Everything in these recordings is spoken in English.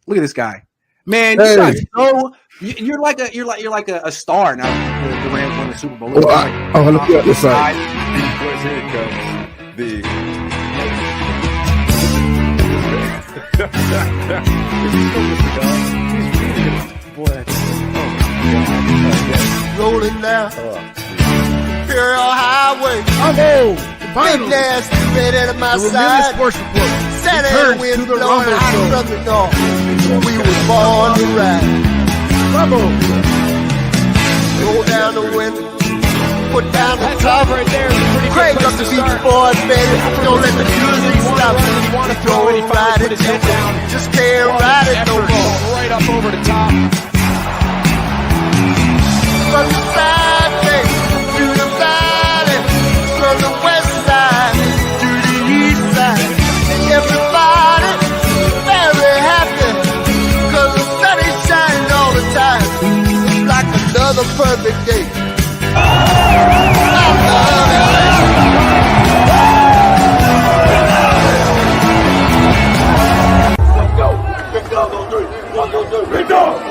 Look at this guy, man. You guys you're like a star now. The Rams won the Super Bowl. Look at this side. Here it comes. Rolling down Imperial Highway. Big nasty red at my side. Sports Report. Saturday wind blowing hot from the north. We were born to ride. Roll down the window, put down the top right there. Crank up the beach boys, baby. Don't let the music stop. You want to throw it, ride put it, his head down. just can't ride it no more. Right up over the top. From the side gate to the valley, from the west side to the east side. Everybody very happy, cause the sun is shining all the time. It's like another perfect day. I love it. Let's go. Big dog on 3. 1, 2, 3. Big dog.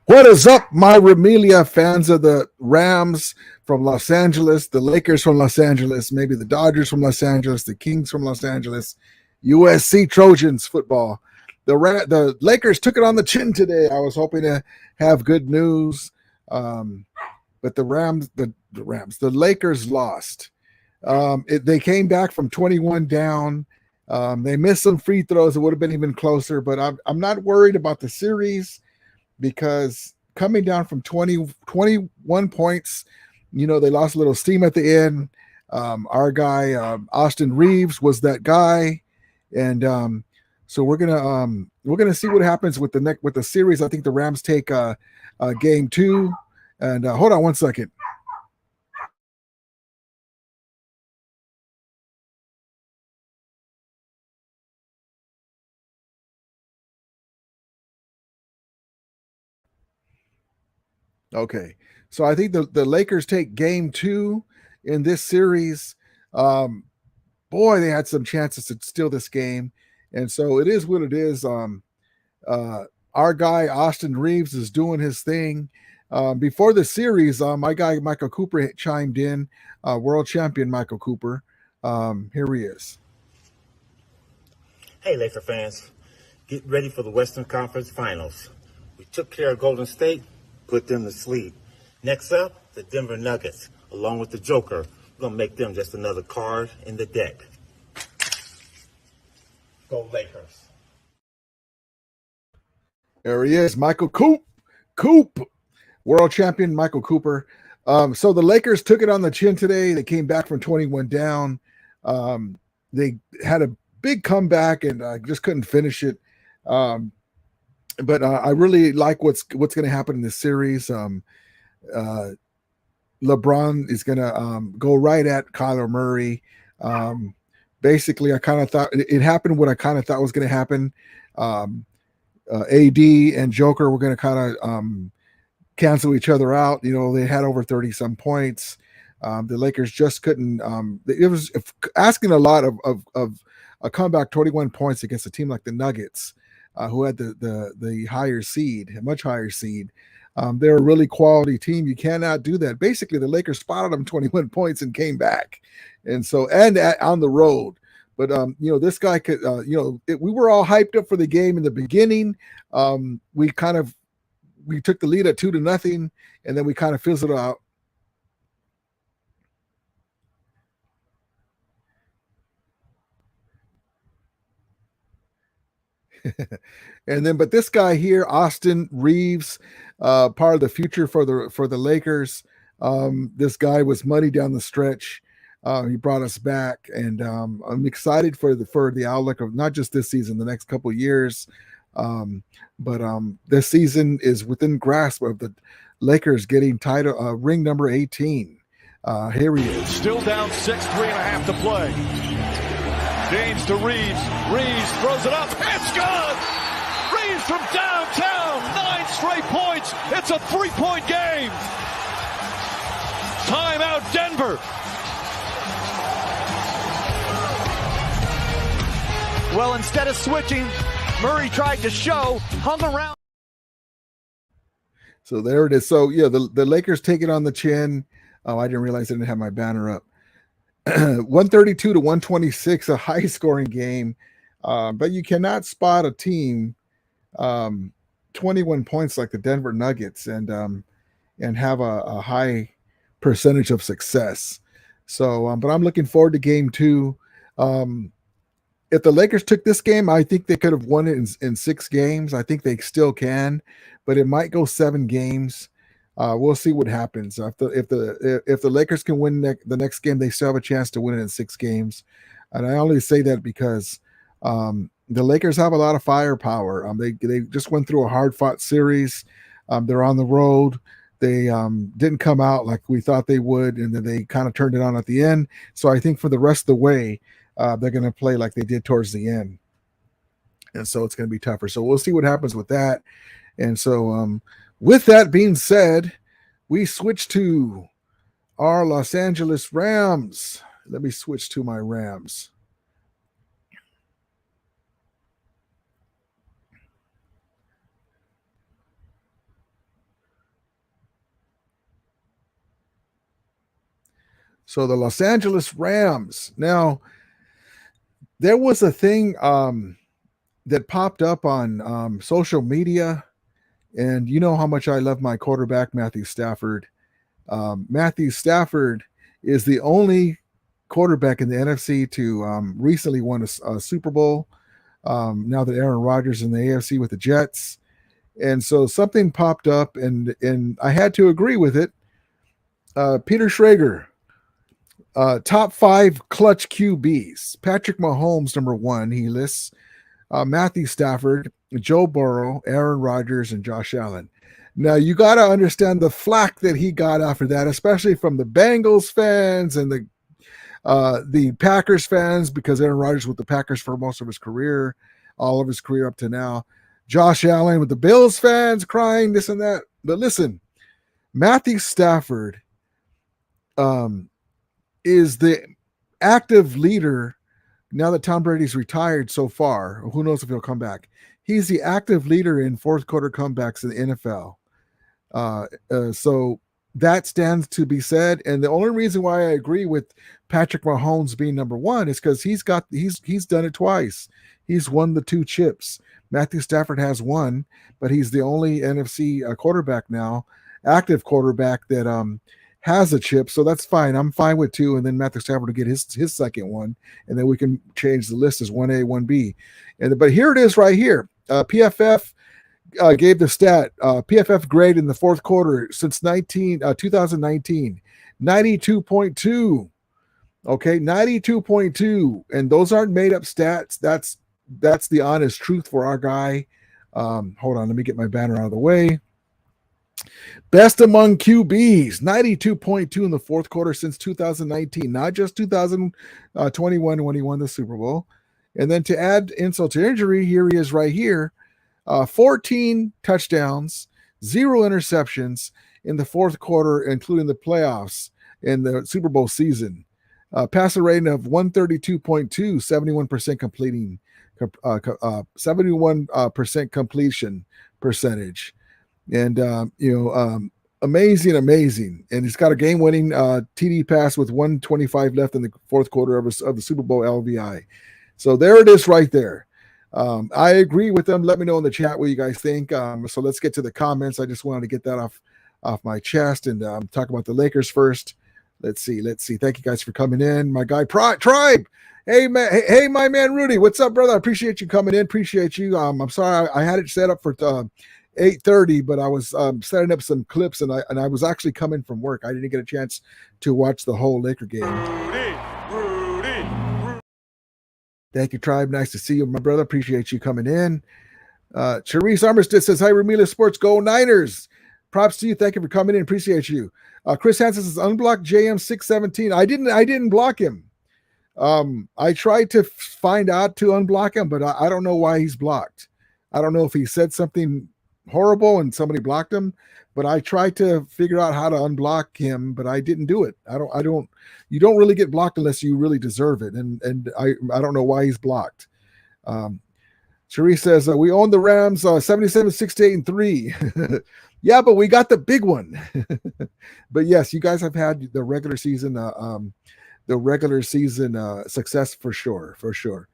What is up, my Remelia fans of the Rams from Los Angeles, the Lakers from Los Angeles, maybe the Dodgers from Los Angeles, the Kings from Los Angeles, USC Trojans football. The Lakers took it on the chin today. I was hoping to have good news, but the Lakers lost. They came back from 21 down. They missed some free throws. It would have been even closer, but I'm not worried about the series. Because coming down from 21 points, they lost a little steam at the end. Our guy, Austin Reeves, was that guy. And so we're gonna see what happens with the series. I think the Rams take game 2. And hold on one second. Okay, so I think the Lakers take game 2 in this series. Boy, they had some chances to steal this game. And so it is what it is. Our guy, Austin Reeves, is doing his thing. Before the series, my guy, Michael Cooper, chimed in, world champion Michael Cooper. Here he is. Hey, Laker fans, get ready for the Western Conference Finals. We took care of Golden State, put them to sleep. Next up, the Denver Nuggets, along with the Joker. We're going to make them just another card in the deck. Go Lakers. There he is, Michael Coop, world champion Michael Cooper. So the Lakers took it on the chin today. They came back from 21 down. They had a big comeback and just couldn't finish it. But I really like what's going to happen in this series. LeBron is going to go right at Kyler Murray. Basically, I kind of thought it happened what I kind of thought was going to happen. AD and Joker were going to kind of cancel each other out. They had over 30-some points. The Lakers just couldn't. It was asking a lot of a comeback 21 points against a team like the Nuggets. Who had the higher seed, a much higher seed. They're a really quality team. You cannot do that. Basically, the Lakers spotted them 21 points and came back. And so, on the road. But, this guy could, we were all hyped up for the game in the beginning. We took the lead at 2-0, and then we kind of fizzled out. But this guy here, Austin Reeves, part of the future for the Lakers. This guy was money down the stretch. He brought us back, and I'm excited for the outlook of not just this season, the next couple of years. But this season is within grasp of the Lakers getting title ring number 18. Here he is. Still down 6, 3.5 to play. James to Reeves. Reeves throws it up. It's good! Reeves from downtown. 9 straight points. It's a 3-point game. Timeout Denver. Well, instead of switching, Murray tried to show, hung around. So there it is. So yeah, the Lakers take it on the chin. Oh, I didn't realize I didn't have my banner up. 132 to 126, a high scoring game. But you cannot spot a team 21 points like the Denver Nuggets and have a high percentage of success. So, but I'm looking forward to game 2. If the Lakers took this game, I think they could have won it in 6 games. I think they still can, but it might go 7 games. We'll see what happens. If the Lakers can win the next game, they still have a chance to win it in 6 games. And I only say that because the Lakers have a lot of firepower. They just went through a hard-fought series. They're on the road. They didn't come out like we thought they would, and then they kind of turned it on at the end. So I think for the rest of the way, they're going to play like they did towards the end. And so it's going to be tougher. So we'll see what happens with that. And so with that being said, we switch to our Los Angeles Rams. Let me switch to my Rams. So the Los Angeles Rams. Now, there was a thing that popped up on social media, and you know how much I love my quarterback, Matthew Stafford. Matthew Stafford is the only quarterback in the NFC to recently won a Super Bowl. Now that Aaron Rodgers in the AFC with the Jets. And so something popped up, and I had to agree with it. Peter Schrager. Top 5 clutch QBs. Patrick Mahomes, number 1, he lists. Matthew Stafford, Joe Burrow, Aaron Rodgers, and Josh Allen. Now, you got to understand the flack that he got after that, especially from the Bengals fans and the Packers fans, because Aaron Rodgers was with the Packers for most of his career, all of his career up to now. Josh Allen with the Bills fans crying this and that. But listen, Matthew Stafford is the active leader now that Tom Brady's retired so far. Who knows if he'll come back? He's the active leader in fourth quarter comebacks in the NFL. So that stands to be said. And the only reason why I agree with Patrick Mahomes being number 1 is because he's done it twice. He's won the 2 chips. Matthew Stafford has 1, but he's the only NFC quarterback now, active quarterback that has a chip. So that's fine. I'm fine with 2, and then Matthew Stafford will get his second one, and then we can change the list as 1A, 1B. But here it is right here. PFF gave the stat. PFF grade in the fourth quarter since 2019, 92.2. Okay, 92.2, and those aren't made up stats. That's the honest truth for our guy. Hold on, let me get my banner out of the way. Best among QBs, 92.2 in the fourth quarter since 2019, not just 2021 when he won the Super Bowl. And then to add insult to injury, here he is right here. 14 touchdowns, 0 interceptions in the fourth quarter, including the playoffs in the Super Bowl season. Passer rating of 132.2, 71% completing, 71% completion percentage. And, amazing. And he's got a game-winning TD pass with 1:25 left in the fourth quarter of the Super Bowl LVI. So there it is right there. I agree with them. Let me know in the chat what you guys think. So let's get to the comments. I just wanted to get that off my chest and talk about the Lakers first. Let's see. Thank you guys for coming in. My guy Tribe. Hey man. Hey my man Rudy. What's up, brother? I appreciate you coming in. Appreciate you. I'm sorry I had it set up for 8:30, but I was setting up some clips and I was actually coming from work. I didn't get a chance to watch the whole Laker game. Rudy. Thank you, Tribe. Nice to see you, my brother. Appreciate you coming in. Charisse Armistead says, hi, Ramila Sports. Go Niners. Props to you. Thank you for coming in. Appreciate you. Chris Hansen says, unblock JM617. I didn't block him. I tried to find out to unblock him, but I don't know why he's blocked. I don't know if he said something horrible and somebody blocked him, but I tried to figure out how to unblock him, but I didn't do it. You don't really get blocked unless you really deserve it. And I don't know why he's blocked. Cherie says we own the Rams 77, 68, and 3. Yeah, but we got the big one. But yes, you guys have had the regular season success for sure.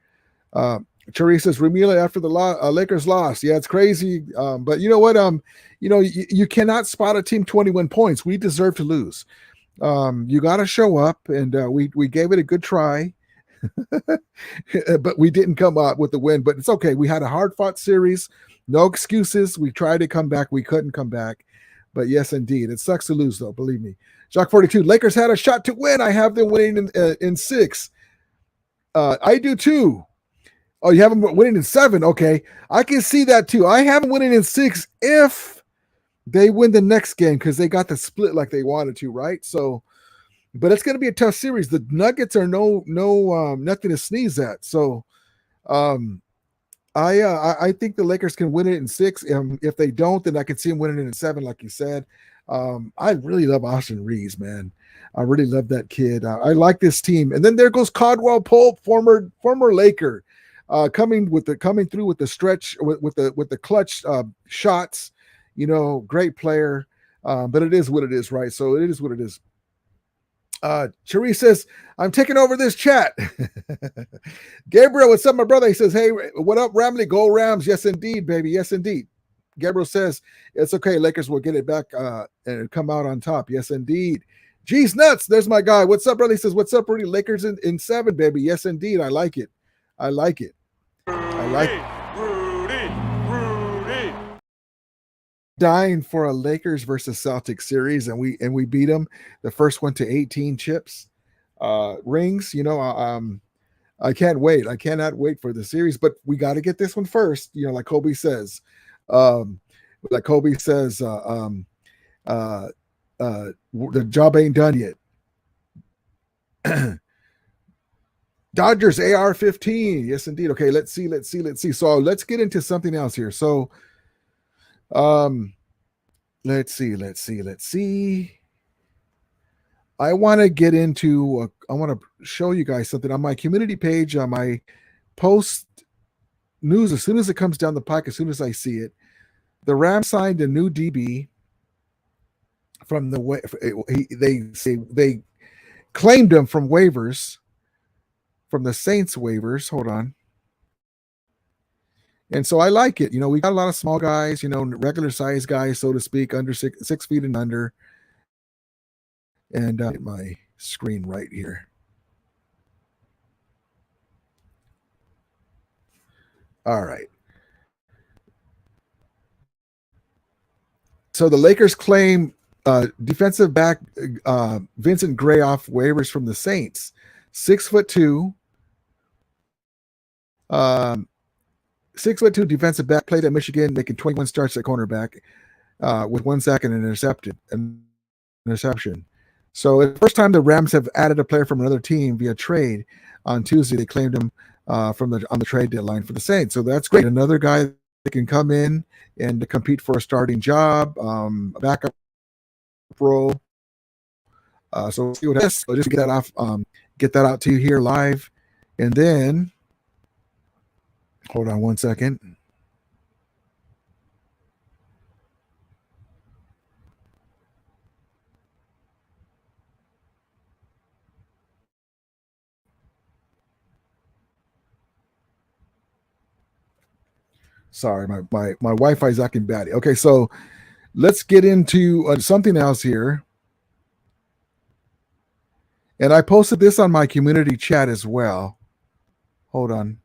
Cherie says Remila after the Lakers lost. Yeah, it's crazy. But you know what? You cannot spot a team 21 points. We deserve to lose. You got to show up, and we gave it a good try. But we didn't come out with the win, but it's okay. We had a hard-fought series. No excuses. We tried to come back. We couldn't come back. But yes, indeed. It sucks to lose, though. Believe me. Jacques 42. Lakers had a shot to win. I have them winning in 6. I do too. Oh, you have them winning in 7. Okay. I can see that too. I have them winning in 6 if they win the next game because they got the split like they wanted to, right? So, but it's going to be a tough series. The Nuggets are nothing to sneeze at. So, I think the Lakers can win it in 6. If they don't, then I can see them winning it in 7, like you said. I really love Austin Reeves, man. I really love that kid. I like this team. And then there goes Caldwell Pope, former Laker, coming through with the stretch with the clutch shots. Great player. But it is what it is, right? So it is what it is. Cherie says, I'm taking over this chat. Gabriel, what's up, my brother? He says, hey, what up, Ramley? Go Rams. Yes, indeed, baby. Yes, indeed. Gabriel says, it's okay. Lakers will get it back and come out on top. Yes, indeed. Geez, nuts. There's my guy. What's up, brother? He says, what's up, Rudy? Lakers in 7, baby. Yes, indeed. I like it. I like it. Rudy. Dying for a Lakers versus Celtics series, and we beat them. The first one to 18 chips, rings. I can't wait. I cannot wait for the series, but we got to get this one first. Like Kobe says, the job ain't done yet. Dodgers AR-15. Yes, indeed. Okay, let's see. So let's get into something else here. So, let's see. I want to get into, I want to show you guys something on my community page, on my post news. As soon as it comes down the pike, as soon as I see it, the Rams signed a new DB from they claimed him from waivers, from the Saints waivers. Hold on. And so I like it. We got a lot of small guys, regular size guys, so to speak, under 6 feet and under. And my screen right here. All right. So the Lakers claim defensive back Vincent Gray off waivers from the Saints. 6'2". 6'2" defensive back, played at Michigan, making 21 starts at cornerback, with 1 sack and an interception. So it's the first time the Rams have added a player from another team via trade. On Tuesday, they claimed him on the trade deadline for the Saints. So that's great. Another guy that can come in and compete for a starting job, backup role. So we'll see what happens. So just get that out to you here live, and then. Hold on 1 second. Sorry, my Wi-Fi is acting bad. Okay, so let's get into something else here. And I posted this on my community chat as well. Hold on.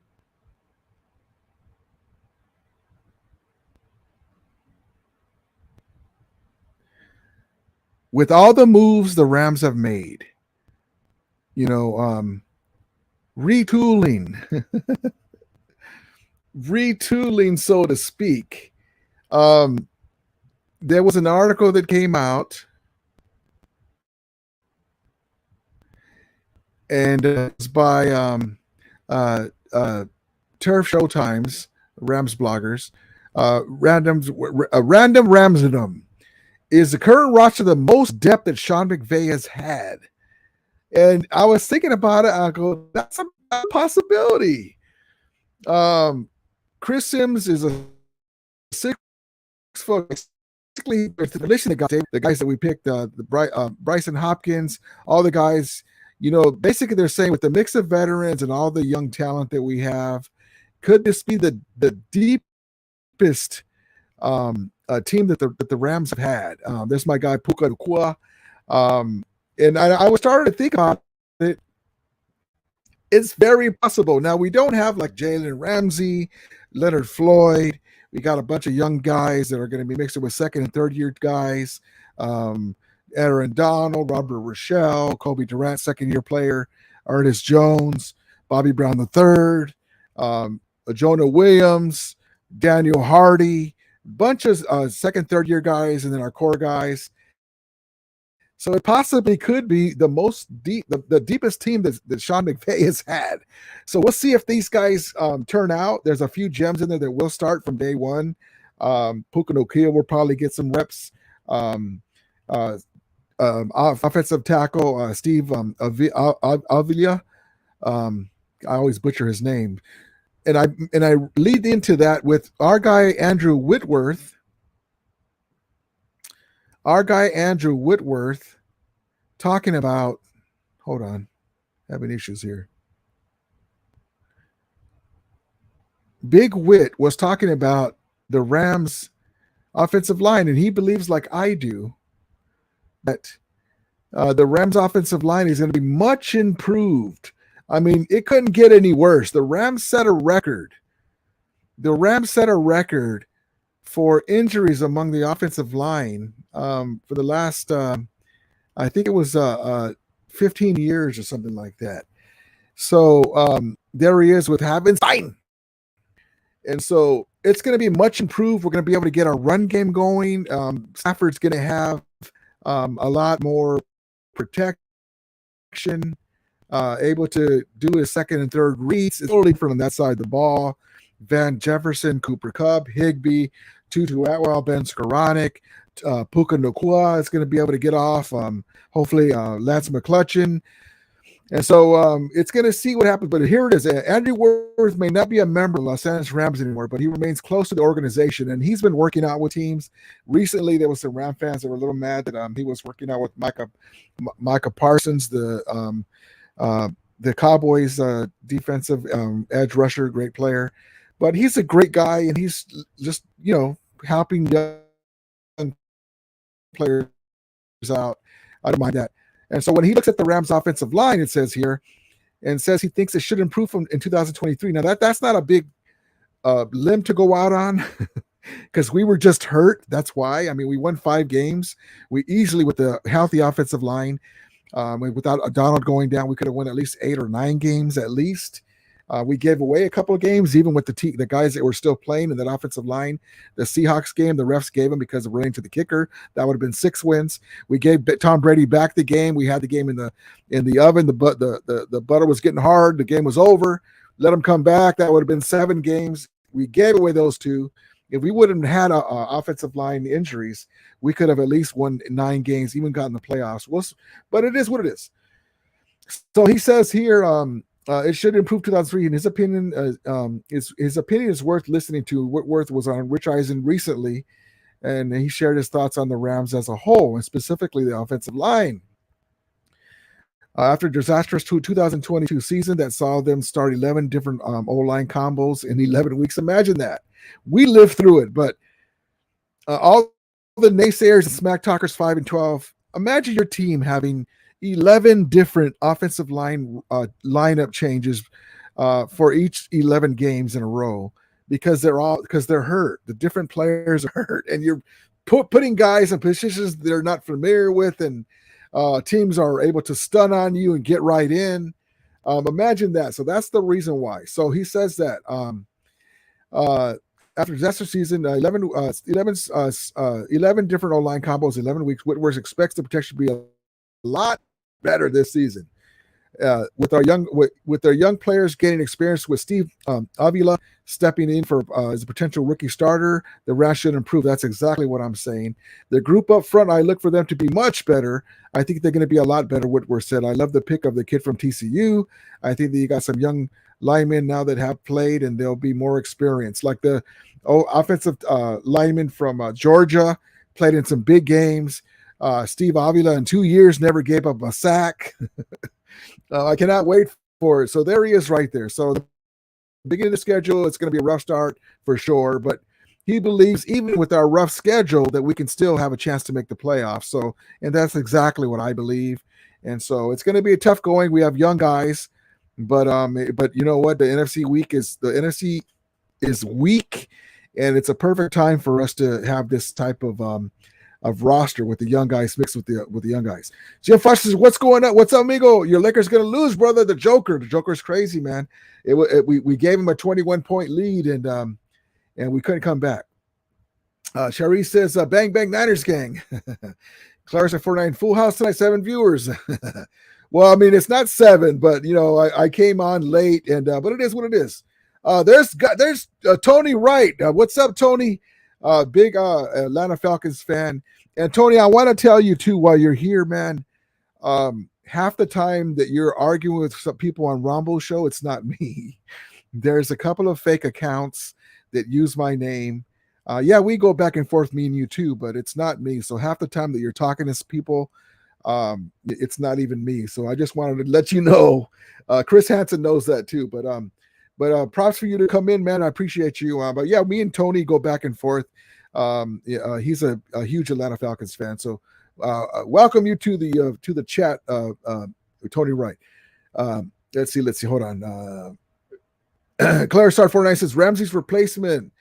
With all the moves the Rams have made, retooling, so to speak. There was an article that came out, and it's by Turf Showtimes, Rams bloggers, random Ramsdom. Is the current roster the most depth that Sean McVay has had? And I was thinking about it. I go, that's a possibility. Chris Sims is a 6 foot. Basically, listen to the guys that we picked, Bryson Hopkins, all the guys. Basically they're saying with the mix of veterans and all the young talent that we have, could this be the deepest team that the Rams have had? There's my guy Puka Nacua. And I was starting to think about it. It's very possible. Now, we don't have like Jalen Ramsey, Leonard Floyd. We got a bunch of young guys that are going to be mixing with second and third year guys. Aaron Donald, Robert Rochelle, Kobe Durant, second year player, Ernest Jones, Bobby Brown III, Jonah Williams, Daniel Hardy, bunch of second, third year guys, and then our core guys. So it possibly could be the the deepest team that Sean McVay has had. So we'll see if these guys turn out. There's a few gems in there that will start from day one. Puka Nacua will probably get some reps. Offensive tackle Steve Avila. I always butcher his name, and I lead into that with our guy Andrew Whitworth. Talking about, hold on, having issues here. Big Whit was talking about the Rams offensive line, and he believes, like I do, that the Rams offensive line is going to be much improved. I mean, it couldn't get any worse. The Rams set a record. For injuries among the offensive line for the last, I think it was 15 years or something like that. So there he is with Havenstein. And so it's going to be much improved. We're going to be able to get our run game going. Stafford's going to have a lot more protection, able to do his second and third reads. It's totally from that side of the ball. Van Jefferson, Cooper Kupp, Higbee, Tutu Atwell, Ben Skoranek, Puka Nacua is going to be able to get off. Hopefully, Lance McClutchin. And so it's going to see what happens. But here it is. Andrew Whitworth may not be a member of Los Angeles Rams anymore, but he remains close to the organization, and he's been working out with teams. Recently, there was some Ram fans that were a little mad that he was working out with Micah Parsons, the Cowboys defensive edge rusher, great player. But he's a great guy, and he's just, helping young players out. I don't mind that. And so when he looks at the Rams offensive line, it says here, and says he thinks it should improve in 2023. Now, that's not a big limb to go out on because we were just hurt. That's why. I mean, we won 5 games. We easily, with the healthy offensive line, without Donald going down, we could have won at least 8 or 9 games at least. We gave away a couple of games, even with the guys that were still playing in that offensive line. The Seahawks game, the refs gave them because of running to the kicker. That would have been 6 wins. We gave Tom Brady back the game. We had the game in the oven. The butter was getting hard. The game was over. Let him come back. That would have been 7 games. We gave away those 2. If we wouldn't have had offensive line injuries, we could have at least won 9 games, even gotten the playoffs. But it is what it is. So he says here, it should improve 2003. In his opinion, his opinion is worth listening to. Whitworth was on Rich Eisen recently, and he shared his thoughts on the Rams as a whole, and specifically the offensive line. After a disastrous 2022 season that saw them start 11 different O-line combos in 11 weeks, imagine that. We lived through it, but all the naysayers and smack talkers 5-12, imagine your team having 11 different offensive line lineup changes for each 11 games in a row because they're hurt. The different players are hurt, and you're putting guys in positions they're not familiar with, and teams are able to stun on you and get right in. Imagine that. So that's the reason why. So he says that after disaster season, 11 different O-line combos, 11 weeks, Whitworth expects the protection to be a lot better this season. with their young players gaining experience with Steve Avila stepping in for as a potential rookie starter, the Rams should improve. That's exactly what I'm saying. The group up front, I look for them to be much better. I think they're going to be a lot better. Whitworth said, I love the pick of the kid from TCU. I think that you got some young linemen now that have played, and they'll be more experienced. Like the offensive lineman from Georgia, played in some big games. Steve Avila in 2 years never gave up a sack. I cannot wait for it. So there he is right there. So the beginning of the schedule, it's going to be a rough start for sure, but he believes even with our rough schedule that we can still have a chance to make the playoffs. So, and that's exactly what I believe. And so it's going to be a tough going. We have young guys, but you know what? The NFC is weak, and it's a perfect time for us to have this type of roster with the young guys mixed with the young guys. Jim Fox says, "What's going on? What's up, amigo? Your Lakers gonna lose, brother. The Joker's crazy, man. We gave him a 21-point lead, and we couldn't come back." Sharice says, "Bang bang Niners gang." Clarissa 49 full house tonight, 7 viewers. Well, I mean it's not 7, but you know I came on late, and but it is what it is. There's Tony Wright. What's up, Tony? Big Atlanta Falcons fan. And Tony, I want to tell you too, while you're here, man, half the time that you're arguing with some people on Rumble show, it's not me. There's a couple of fake accounts that use my name. Yeah, we go back and forth, me and you too, but it's not me. So half the time that you're talking to people, it's not even me. So I just wanted to let you know. Chris Hansen knows that too, but props for you to come in, man. I appreciate you. But yeah, me and Tony go back and forth. He's a huge Atlanta Falcons fan. So welcome you to the chat, Tony Wright. Let's see. Hold on. Claire Star 49 says Ramsey's replacement.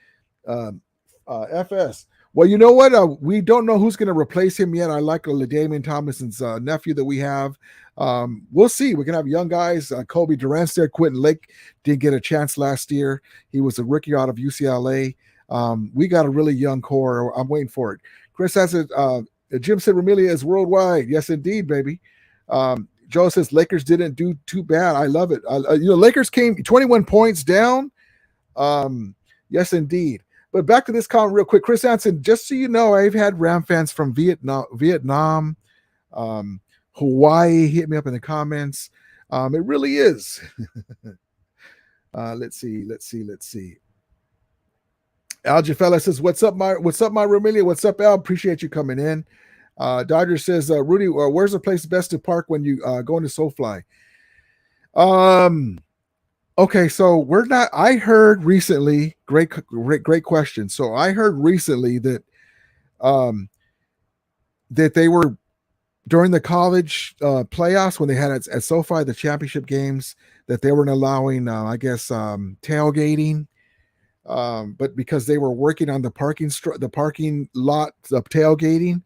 FS. Well, you know what? We don't know who's going to replace him yet. I like LaDainian Tomlinson's nephew that we have. We'll see. We can have young guys. Kobe Durant's there. Quentin Lake didn't get a chance last year. He was a rookie out of UCLA. We got a really young core. I'm waiting for it. Chris has it. Jim said Ramilia is worldwide. Yes, indeed, baby. Joe says Lakers didn't do too bad. I love it. Lakers came 21 points down. Yes, indeed. But back to this comment real quick. Chris Hansen, just so you know, I've had Ram fans from Vietnam, Hawaii hit me up in the comments. It really is. Let's see. Al Jafella says, what's up, my Ramilia? What's up, Al? Appreciate you coming in. Dodger says, Rudy, where's the place best to park when you go into SoFly? Okay, so we're not. I heard recently, great question. So I heard recently that that they were during the college playoffs when they had at SoFi the championship games that they weren't allowing, tailgating, but because they were working on the parking lot of tailgating.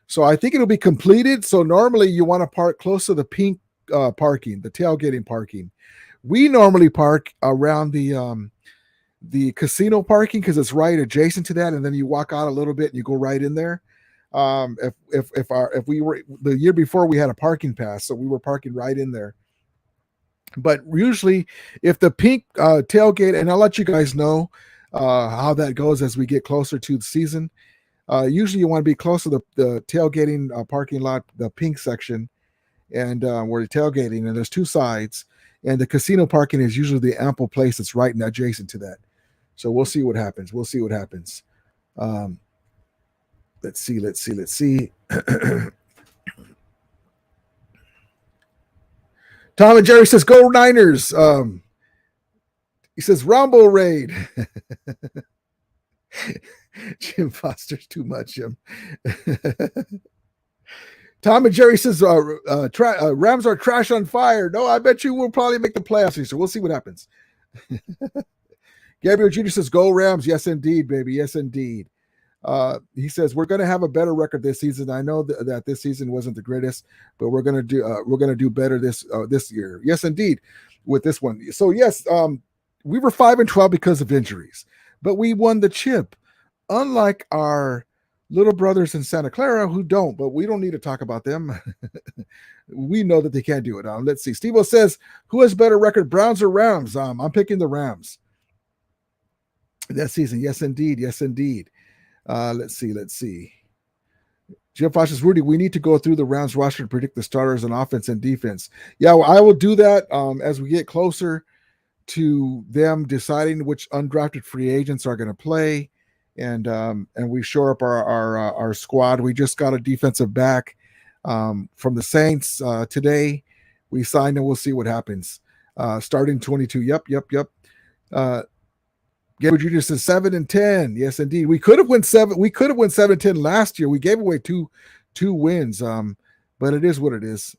So I think it'll be completed. So normally you want to park close to the pink parking, the tailgating parking. We normally park around the casino parking because it's right adjacent to that, and then you walk out a little bit and you go right in there. If we were the year before, we had a parking pass, so we were parking right in there. But usually, if the pink tailgate, and I'll let you guys know how that goes as we get closer to the season. Usually, you want to be close to the tailgating parking lot, the pink section, and where the tailgating, and there's two sides. And the casino parking is usually the ample place that's right and adjacent to that. So we'll see what happens. Let's see. Tom and Jerry says, go Niners. He says, Rumble Raid. Jim Foster's too much, Jim. Tom and Jerry says, Rams are trash on fire. No, I bet you will probably make the playoffs. So we'll see what happens. Gabriel Jr. says, go Rams. Yes, indeed, baby. Yes, indeed. He says, we're going to have a better record this season. I know that this season wasn't the greatest, but we're going to do better this year. Yes, indeed, with this one. So yes, we were 5-12 because of injuries, but we won the chip. Unlike our little brothers in Santa Clara who don't, but we don't need to talk about them. We know that they can't do it. Let's see. Steve-O says, who has better record, Browns or Rams? I'm picking the Rams that season. Yes, indeed. Yes, indeed. Let's see. Jim Fosh says, Rudy, we need to go through the Rams roster to predict the starters on offense and defense. Yeah, well, I will do that as we get closer to them deciding which undrafted free agents are going to play, and we shore up our squad. We just got a defensive back from the Saints today. We signed, and we'll see what happens. Starting 22. Yep. Gabriel Jr. says 7-10. Yes, indeed. We could have won 7-10 last year. We gave away two wins. But it is what it is.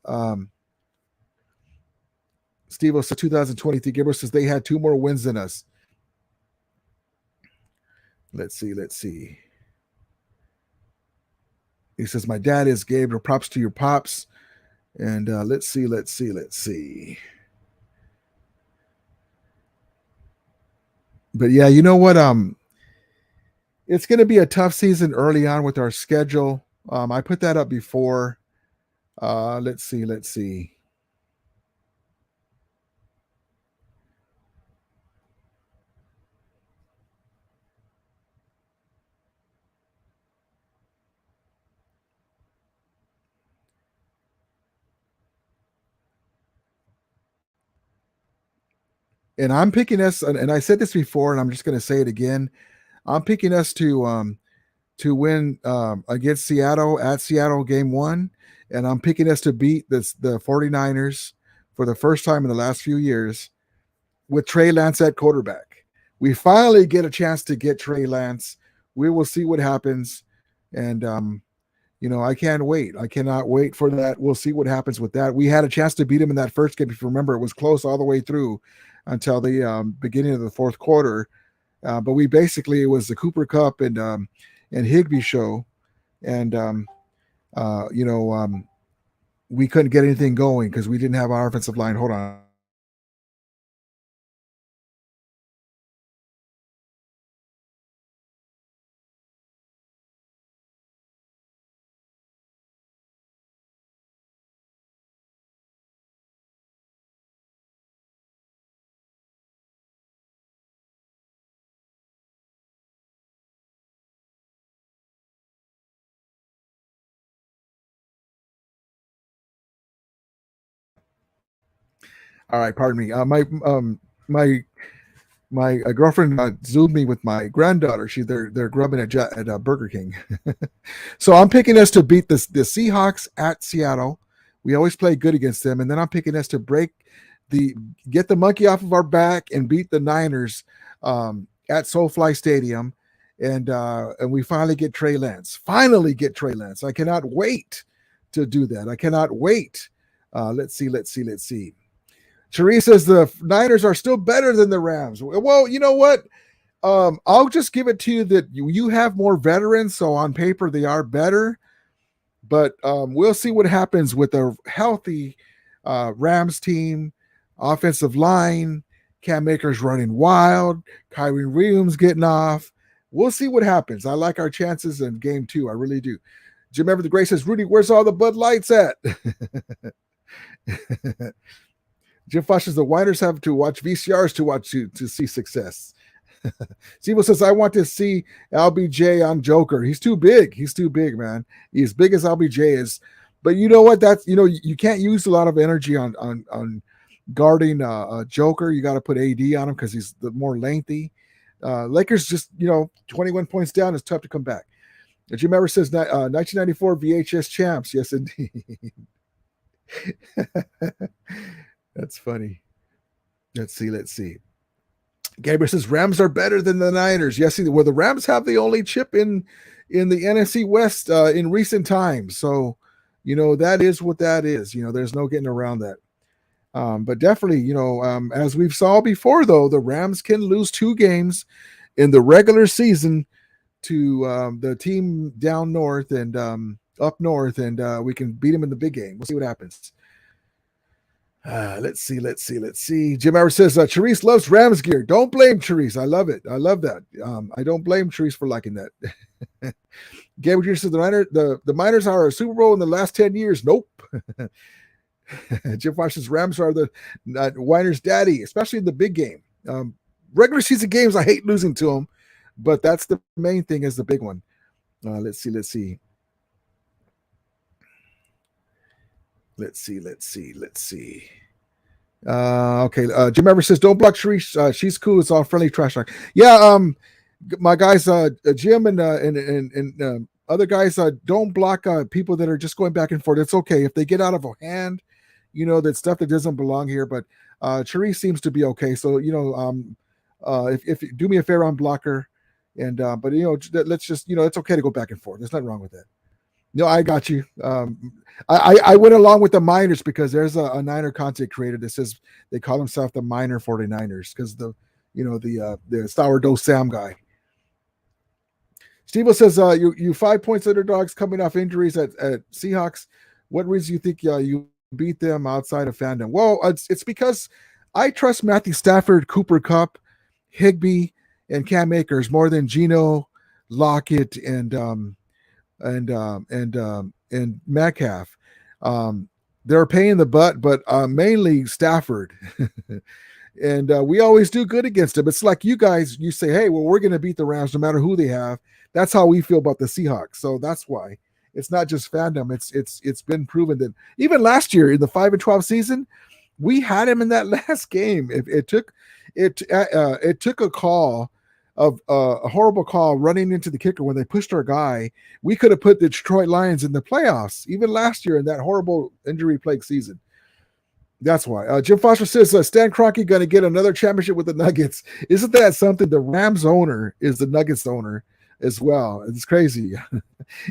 Steve says 2023. Gabriel says they had 2 more wins than us. Let's see. He says, my dad is Gabriel. Props to your pops. And let's see. But yeah, you know what? It's going to be a tough season early on with our schedule. I put that up before. Let's see. And I'm picking us, and I said this before, and I'm just going to say it again. I'm picking us to win against Seattle at Seattle game 1, and I'm picking us to beat the 49ers for the first time in the last few years with Trey Lance at quarterback. We finally get a chance to get Trey Lance. We will see what happens, and I can't wait. I cannot wait for that. We'll see what happens with that. We had a chance to beat him in that first game. If you remember, it was close all the way through until the beginning of the fourth quarter. But it was the Cooper Kupp and Higbee show, and we couldn't get anything going because we didn't have our offensive line. Hold on. All right, pardon me. My girlfriend zoomed me with my granddaughter. They're grubbing at Burger King. So I'm picking us to beat the Seahawks at Seattle. We always play good against them, and then I'm picking us to get the monkey off of our back and beat the Niners at SoFi Stadium, and we finally get Trey Lance. I cannot wait to do that. I cannot wait. Let's see. Therese says the Niners are still better than the Rams. Well, you know what? I'll just give it to you that you have more veterans, so on paper they are better. But we'll see what happens with a healthy Rams team, offensive line, Cam Akers running wild, Kyrie Williams getting off. We'll see what happens. I like our chances in game 2. I really do. Jim Ever the Gray says, Rudy, where's all the Bud Lights at? Jim Fosh says the Winers have to watch VCRs to see success. Steve says, I want to see LBJ on Joker. He's too big. Man. He's as big as LBJ is. But you know what? You can't use a lot of energy on guarding Joker. You got to put AD on him because he's the more lengthy. Lakers just, 21 points down. It's tough to come back. Jim Ever says 1994 VHS champs. Yes, indeed. That's funny. Let's see. Gabriel says Rams are better than the Niners. Yes, well, the Rams have the only chip in the NFC West in recent times. So, that is what that is. There's no getting around that. But definitely, as we've saw before, though, the Rams can lose 2 games in the regular season to the team down north and up north, and we can beat them in the big game. We'll see what happens. Let's see. Jim Ever says, Charisse loves Rams gear. Don't blame Charisse. I love it. I love that. I don't blame Charisse for liking that. Gabriel Jr. says the Miners are a Super Bowl in the last 10 years. Nope. Jim Fox says Rams are the Winers' daddy, especially in the big game. Regular season games, I hate losing to them, but that's the main thing is the big one. Let's see. Okay. Jim Evers says, don't block Sharice. She's cool. It's all friendly trash talk. Yeah. My guys, Jim and other guys, don't block people that are just going back and forth. It's okay if they get out of hand. That stuff that doesn't belong here. But Sharice seems to be okay. So if you do me a favor, unblock her. And but let's just it's okay to go back and forth. There's nothing wrong with that. No, I got you. I went along with the Miners because there's a Niner content creator that says they call themselves the Miner 49ers because the sourdough Sam guy. Steve says you 5 points underdogs coming off injuries at Seahawks. What reason you think you beat them outside of fandom? Well, it's because I trust Matthew Stafford, Cooper Kupp, Higbee, and Cam Akers more than Geno, Lockett, and Metcalf. They're paying the butt, but mainly Stafford. And we always do good against them. It's like you guys, you say, hey, well, we're going to beat the Rams no matter who they have. That's how we feel about the Seahawks. So that's why it's not just fandom. It's been proven that even last year in the 5-12 season, we had him in that last game. It took a call of a horrible call running into the kicker when they pushed our guy. We could have put the Detroit Lions in the playoffs even last year in that horrible injury plagued season. That's why. Jim Foster says Stan Kroenke going to get another championship with the Nuggets. Isn't that something? The Rams owner is the Nuggets owner as well. It's crazy.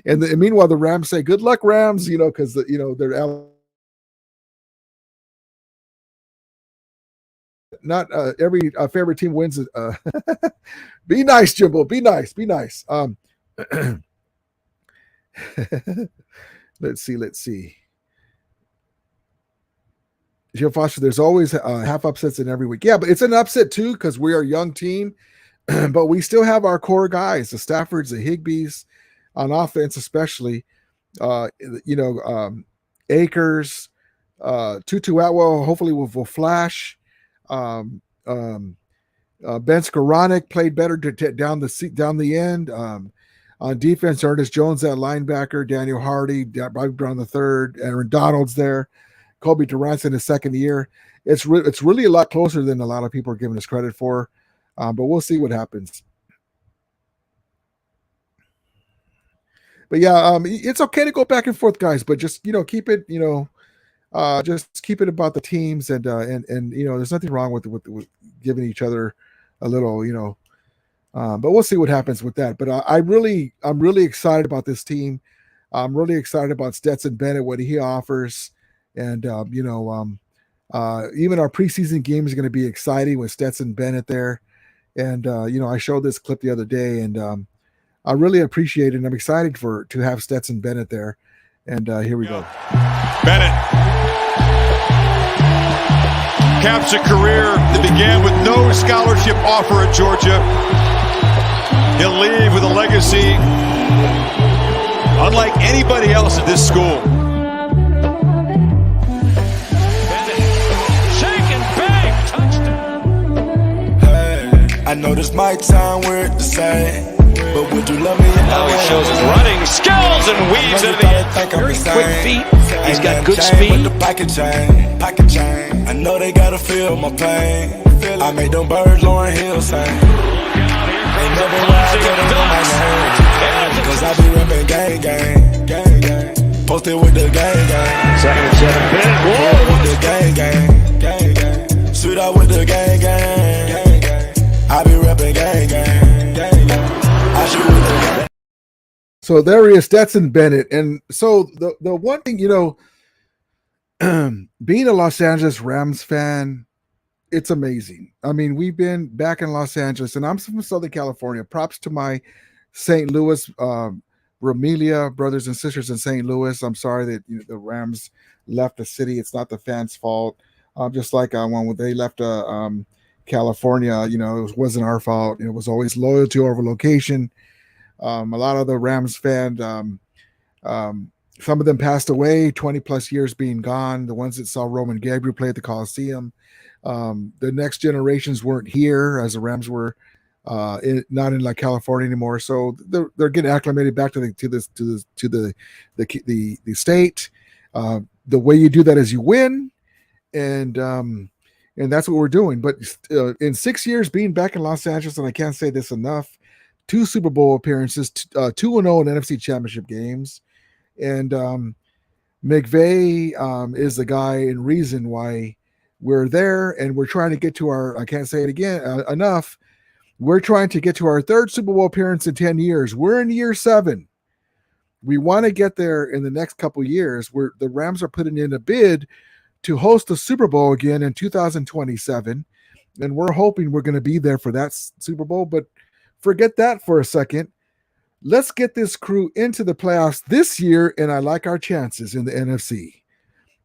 And meanwhile, the Rams say, "Good luck, Rams," because they're not every favorite team wins it. Be nice, Jimbo. Be nice. Let's see. Jim Foster, there's always half upsets in every week. Yeah, but it's an upset too because we are a young team, but we still have our core guys, the Staffords, the Higbees, on offense especially. Akers, Tutu Atwell, hopefully will flash. Ben Skoranek played better down the end. On defense, Ernest Jones at linebacker, Daniel Hardy, Bobby Brown the third, Aaron Donald's there, Kobe Durant's in his second year. It's really a lot closer than a lot of people are giving us credit for, but we'll see what happens. But yeah, it's okay to go back and forth, guys, but just keep it just keep it about the teams and there's nothing wrong with giving each other a little but we'll see what happens with that. But I'm really excited about this team. I'm really excited about Stetson Bennett, what he offers, and even our preseason game is going to be exciting with Stetson Bennett there. And I showed this clip the other day, and I really appreciate it. And I'm excited to have Stetson Bennett there. And here we go. Bennett caps a career that began with no scholarship offer at Georgia. He'll leave with a legacy unlike anybody else at this school. Shake and bang, touchdown. Hey, I know this might sound weird to say, but would you love me? Now he shows his running skills and weaves into the end. Very quick feet. He's got good speed. With the pocket chain. I know they gotta feel my pain. I made them birds Lauren Hill sing. Ain't never ride till they know my name. Cause I be reppin' gang. Posted with the gang. Second and 7. Bennett. With the gang. Shoot out with the gang. I be reppin' gang. I shoot with the gang. So there he is, Stetson Bennett. And so the one thing, being a Los Angeles Rams fan, it's amazing. I mean, we've been back in Los Angeles, and I'm from Southern California. Props to my St. Louis, Romelia brothers and sisters in St. Louis. I'm sorry that the Rams left the city. It's not the fans' fault. Just like when they left California, it wasn't our fault. It was always loyalty over location. A lot of the Rams fans, some of them passed away, 20 plus years being gone. The ones that saw Roman Gabriel play at the Coliseum. The next generations weren't here as the Rams were not in like California anymore. So they're getting acclimated back to the state. The way you do that is you win, and that's what we're doing. But in 6 years being back in Los Angeles, and I can't say this enough, 2 Super Bowl appearances, 2-0 in NFC Championship games, and McVay is the guy and reason why we're there, and we're trying to get to our, I can't say it again enough, we're trying to get to our 3rd Super Bowl appearance in 10 years. We're in year 7. We want to get there in the next couple years, where the Rams are putting in a bid to host the Super Bowl again in 2027, and we're hoping we're going to be there for that Super Bowl. But forget that for a second. Let's get this crew into the playoffs this year, and I like our chances in the NFC.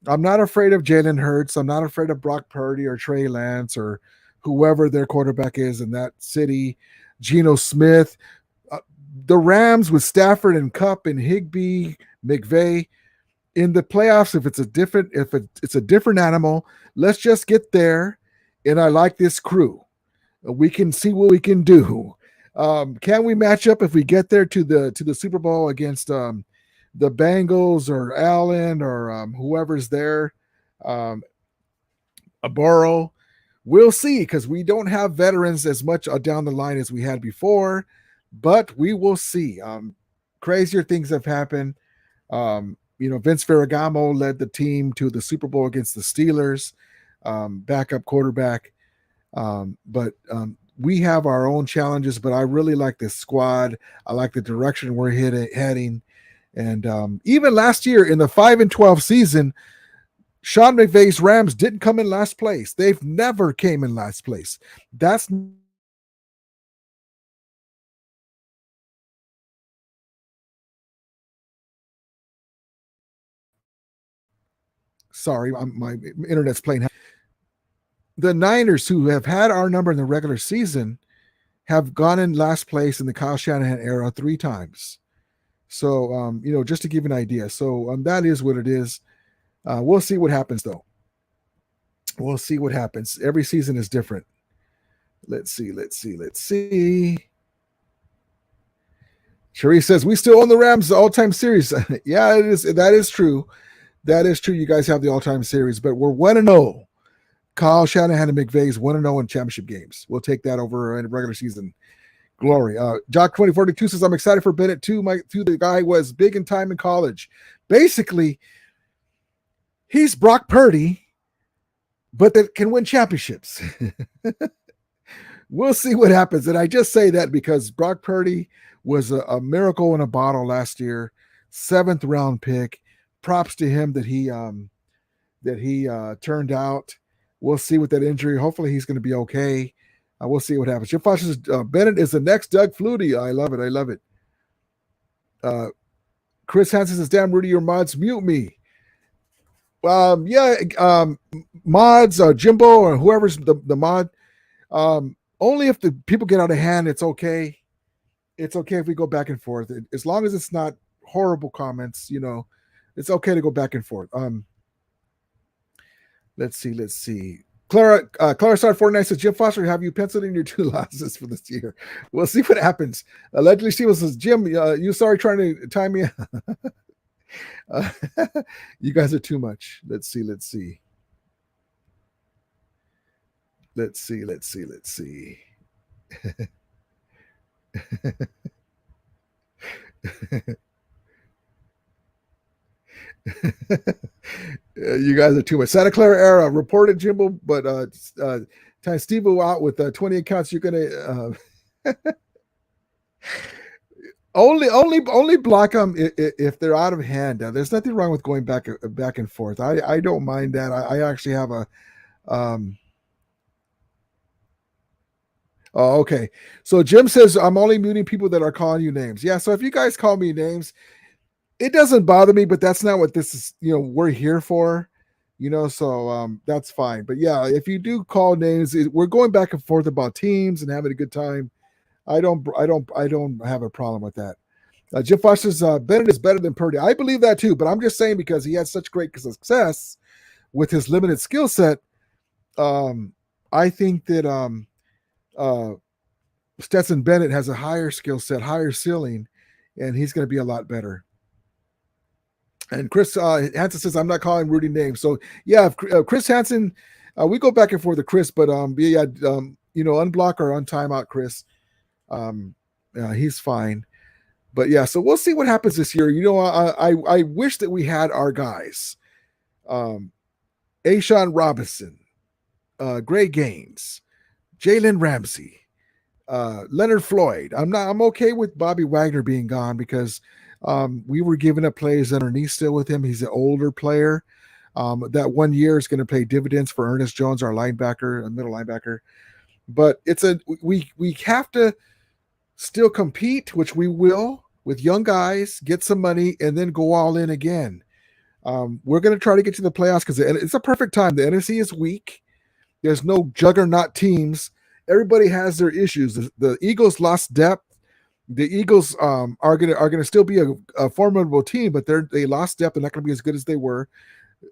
I'm not afraid of Jalen Hurts. I'm not afraid of Brock Purdy or Trey Lance or whoever their quarterback is in that city, Geno Smith. The Rams with Stafford and Kupp and Higbee, McVay in the playoffs. If it's a different animal, let's just get there. And I like this crew. We can see what we can do. Can we match up if we get there to the Super Bowl against the Bengals or Allen or whoever's there, a Burrow? We'll see, because we don't have veterans as much down the line as we had before, but we will see. Crazier things have happened. Vince Ferragamo led the team to the Super Bowl against the Steelers, backup quarterback. But we have our own challenges, but I really like this squad. I like the direction we're heading. And even last year in the 5-12 season, Sean McVay's Rams didn't come in last place. They've never came in last place. That's sorry, my internet's playing. The Niners, who have had our number in the regular season, have gone in last place in the Kyle Shanahan era 3 times. So, just to give you an idea. So that is what it is. We'll see what happens, though. We'll see what happens. Every season is different. Let's see. Cherie says, we still own the Rams all-time series. Yeah, it is. That is true. That is true. You guys have the all-time series, but we're 1-0. Kyle Shanahan and McVay's 1-0 in championship games. We'll take that over in regular season glory. Jock 2042 says, I'm excited for Bennett too. The guy was big in time in college. Basically, he's Brock Purdy, but that can win championships. We'll see what happens. And I just say that because Brock Purdy was a miracle in a bottle last year, 7th round pick. Props to him that he turned out. We'll see with that injury. Hopefully he's going to be okay. We'll see what happens. Jim Fox says, Bennett is the next Doug Flutie. I love it. Chris Hansen says, damn, Rudy, your mods mute me. Mods, Jimbo, or whoever's the mod. Only if the people get out of hand, it's okay. It's okay if we go back and forth. As long as it's not horrible comments, it's okay to go back and forth. Let's see. Clara Star 49 says, Jim Foster, have you penciled in your 2 losses for this year? We'll see what happens. Allegedly, Steve says, Jim, you sorry trying to time me. You guys are too much. Let's see. You guys are too much. Santa Clara era reported Jimbo, but time Steve out with 20 accounts. You're gonna only block them if they're out of hand. There's nothing wrong with going back and forth. I don't mind that. I actually have a Oh, okay. So Jim says, I'm only muting people that are calling you names. Yeah, so if you guys call me names, it doesn't bother me, but that's not what this is, we're here for, so that's fine. But yeah, if you do call names, we're going back and forth about teams and having a good time. I don't have a problem with that. Jim Foster says Bennett is better than Purdy. I believe that too, but I'm just saying because he had such great success with his limited skill set. I think that Stetson Bennett has a higher skill set, higher ceiling, and he's going to be a lot better. And Chris Hansen says, I'm not calling Rudy names. So, yeah, Chris Hansen, we go back and forth with Chris, but unblock or untime out Chris. He's fine. But, yeah, so we'll see what happens this year. I wish that we had our guys. Ashawn Robinson, Gray Gaines, Jalen Ramsey, Leonard Floyd. I'm okay with Bobby Wagner being gone because we were giving up plays underneath still with him. He's an older player. That 1 year is going to pay dividends for Ernest Jones, our linebacker, a middle linebacker. But we have to still compete, which we will, with young guys, get some money, and then go all in again. We're going to try to get to the playoffs because it's a perfect time. The NFC is weak. There's no juggernaut teams. Everybody has their issues. The Eagles lost depth. The Eagles are gonna still be a formidable team, but they lost depth and not gonna be as good as they were.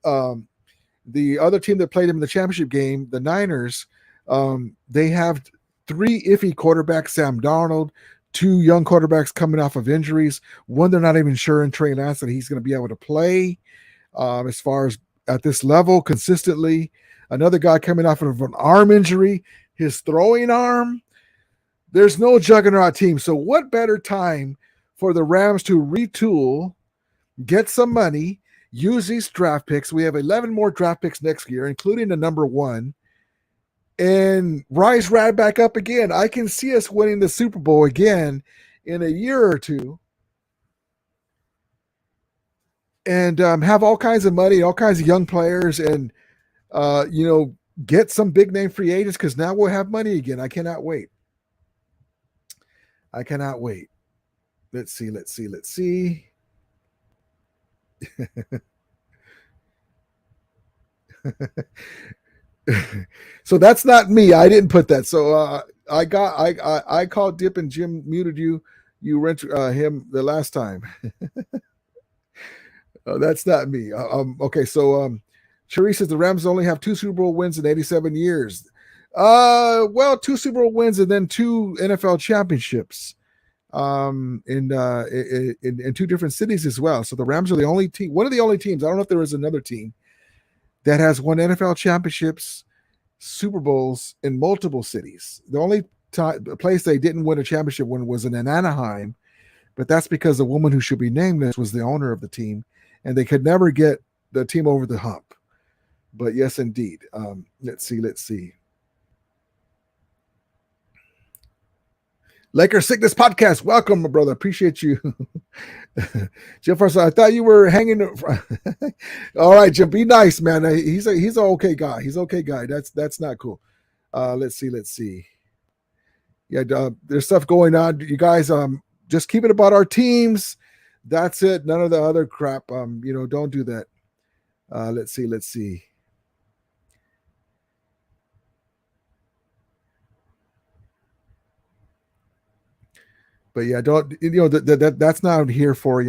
The other team that played them in the championship game, the Niners, they have 3 iffy quarterbacks: Sam Darnold, 2 young quarterbacks coming off of injuries. One they're not even sure in Trey Lance that he's going to be able to play as far as at this level consistently. Another guy coming off of an arm injury, his throwing arm. There's no juggernaut team. So what better time for the Rams to retool, get some money, use these draft picks. We have 11 more draft picks next year, including the number 1, and rise right back up again. I can see us winning the Super Bowl again in a year or two and have all kinds of money, all kinds of young players, and, get some big name free agents because now we'll have money again. I cannot wait. Let's see. So that's not me. I didn't put that. So I called Dip and Jim muted you. You rent him the last time. That's not me. Okay. So Cherie says the Rams only have 2 Super Bowl wins in 87 years. 2 Super Bowl wins and then 2 NFL championships in 2 different cities as well. So the Rams are the only team, one of the only teams. I don't know if there is another team that has won NFL championships, Super Bowls in multiple cities. The only place they didn't win a championship when was in Anaheim, but that's because the woman who should be nameless was the owner of the team, and they could never get the team over the hump. But yes, indeed. Let's see. Lakers Sickness Podcast. Welcome, my brother. Appreciate you. Jim First, I thought you were hanging. All right, Jim, be nice, man. He's an okay guy. That's not cool. Let's see. Yeah, there's stuff going on. You guys, just keep it about our teams. That's it. None of the other crap. Don't do that. Let's see. But yeah, that's not here for,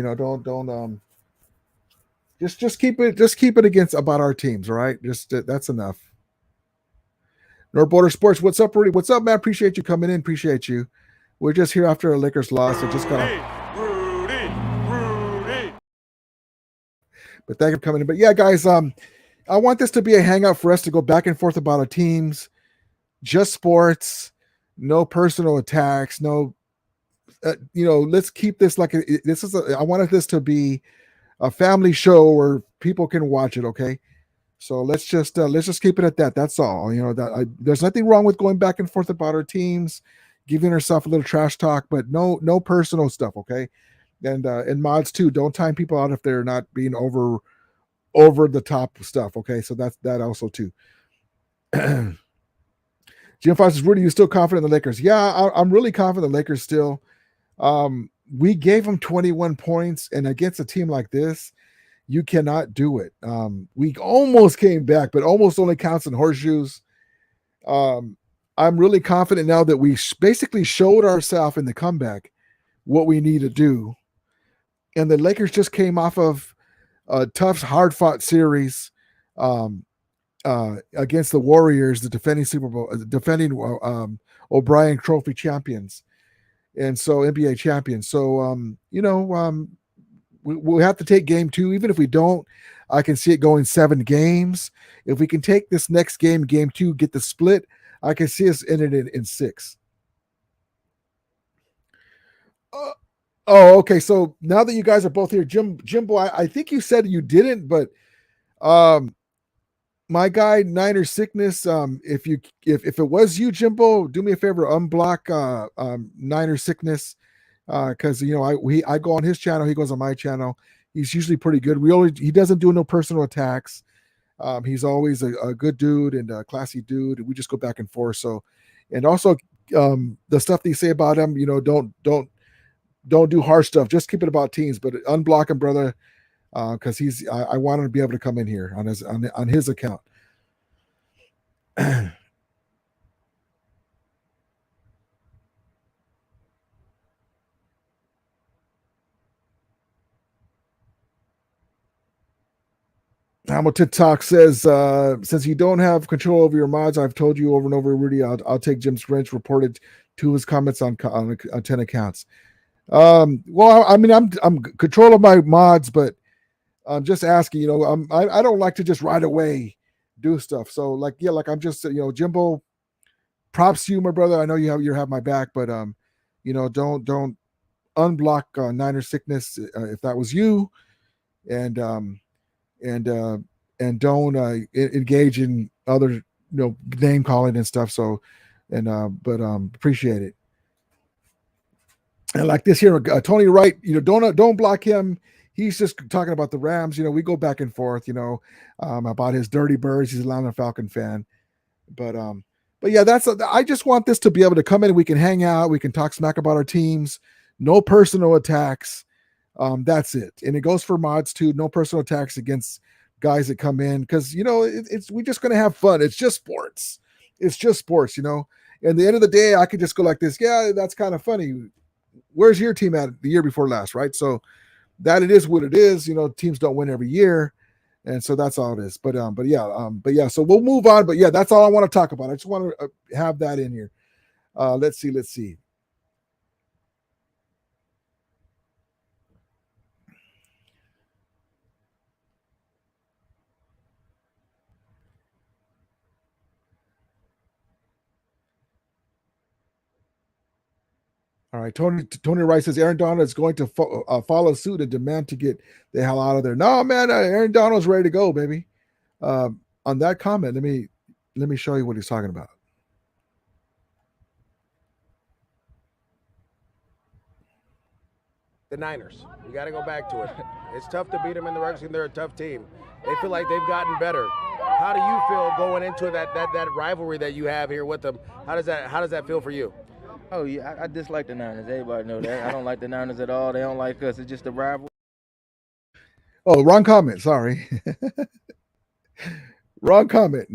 just keep it against about our teams. All right. That's enough. North Border Sports. What's up, Rudy? What's up, man? Appreciate you coming in. Appreciate you. We're just here after a Lakers loss. So just got Rudy. But thank you for coming in. But yeah, guys, I want this to be a hangout for us to go back and forth about our teams, just sports, no personal attacks, no, let's keep this I wanted this to be a family show where people can watch it. Okay. So let's just keep it at that. That's all. There's nothing wrong with going back and forth about our teams, giving ourselves a little trash talk, but no personal stuff. Okay. And mods too. Don't time people out if they're not being over the top stuff. Okay. So that's that also too. Jim Fox says, Rudy, you still confident in the Lakers? Yeah, I'm really confident in the Lakers still. We gave them 21 points, and against a team like this, you cannot do it. We almost came back, but almost only counts in horseshoes. I'm really confident now that we basically showed ourselves in the comeback what we need to do. And the Lakers just came off of a tough, hard-fought series against the Warriors, the defending O'Brien Trophy champions, and so NBA champions. So we have to take game 2. Even if we don't, I can see it going 7 games. If we can take this next game 2, get the split, I can see us ending it in 6. Okay. So now that you guys are both here, Jimbo, I think you said you didn't, but my guy Niner Sickness, if it was you, Jimbo, do me a favor, unblock Niner Sickness, because I go on his channel, he goes on my channel. He's usually pretty good. He doesn't do no personal attacks. He's always a good dude and a classy dude, and we just go back and forth. So, and also the stuff they say about him, don't do harsh stuff. Just keep it about teams, but unblock him, brother, because I want him to be able to come in here on his account. Hamilton Talk says, since you don't have control over your mods, I've told you over and over, Rudy, I'll take Jim's wrench reported to his comments on 10 accounts. Well, I mean, I'm control of my mods, but I'm just asking, I don't like to just right away do stuff. So like I'm just, Jimbo, props to you, my brother. I know you have my back, but don't unblock Niner Sickness if that was you, and don't engage in other name calling and stuff. So, but appreciate it. And like this here, Tony Wright, don't block him. He's just talking about the Rams. We go back and forth, about his dirty birds. He's a Atlanta Falcon fan, but yeah, I just want this to be able to come in and we can hang out. We can talk smack about our teams. No personal attacks. That's it. And it goes for mods too. No personal attacks against guys that come in, because we're just gonna have fun. It's just sports. It's just sports. And at the end of the day, I could just go like this. Yeah, that's kind of funny. Where's your team at the year before last, right? So that it is what it is. Teams don't win every year, and so that's all it is. But yeah. So we'll move on. But yeah, that's all I want to talk about. I just want to have that in here. Let's see. All right, Tony Rice says Aaron Donald is going to follow suit and demand to get the hell out of there. No, man, Aaron Donald's ready to go, baby. On that comment, let me show you what he's talking about. The Niners. You got to go back to it. It's tough to beat them in the regular season. They're a tough team. They feel like they've gotten better. How do you feel going into that rivalry that you have here with them? How does that feel for you? Oh, yeah, I dislike the Niners. Everybody know that. I don't like the Niners at all. They don't like us. It's just a rivalry. Oh, wrong comment. Sorry. Wrong comment.